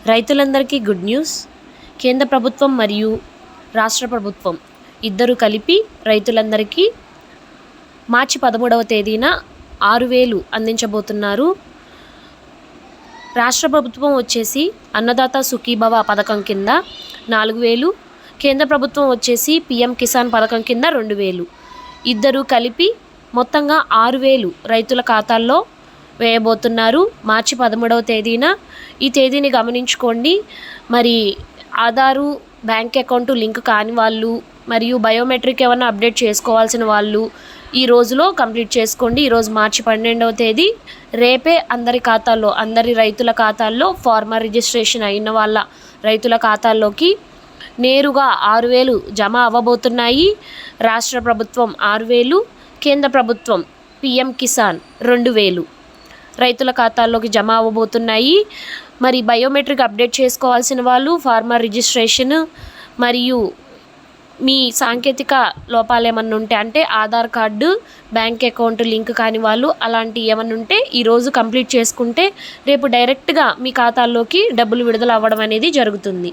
రైతులందరికీ good news. కేంద్ర ప్రభుత్వం మరియు రాష్ట్ర ప్రభుత్వం ఇద్దరు కలిపి రైతులందరికీ మార్చి 13వ తేదీన 6,000 అందించబోతున్నారు. రాష్ట్ర ప్రభుత్వం వచ్చేసి అన్నదాత సుఖీభవ పథకం కింద 4,000, కేంద్ర ప్రభుత్వం వచ్చేసి PM కిసాన్ పథకం కింద 2,000, ఇద్దరు కలిపి మొత్తంగా 6,000 రైతుల ఖాతాల్లో వేయబోతున్నారు మార్చి 13వ తేదీన. ఈ తేదీని గమనించుకోండి. మరి ఆధారు, బ్యాంక్ అకౌంట్ లింక్ కాని వాళ్ళు మరియు బయోమెట్రిక్ ఏమైనా అప్డేట్ చేసుకోవాల్సిన వాళ్ళు ఈ రోజులో కంప్లీట్ చేసుకోండి. ఈరోజు మార్చి 12వ తేదీ. రేపే అందరి రైతుల ఖాతాల్లో ఫార్మర్ రిజిస్ట్రేషన్ అయిన వాళ్ళ రైతుల ఖాతాల్లోకి నేరుగా 6,000 జమ అవ్వబోతున్నాయి. రాష్ట్ర ప్రభుత్వం 6,000, కేంద్ర ప్రభుత్వం PM కిసాన్ 2,000 రైతుల ఖాతాల్లోకి జమ అవ్వబోతున్నాయి. మరి బయోమెట్రిక్ అప్డేట్ చేసుకోవాల్సిన వాళ్ళు, ఫార్మర్ రిజిస్ట్రేషన్ మరియు మీ సాంకేతిక లోపాలు ఏమన్నా ఉంటే, అంటే Aadhaar card, bank account link కాని వాళ్ళు అలాంటి ఏమన్నా ఉంటే ఈరోజు కంప్లీట్ చేసుకుంటే రేపు డైరెక్ట్గా మీ ఖాతాల్లోకి డబ్బులు విడుదల అవ్వడం అనేది జరుగుతుంది.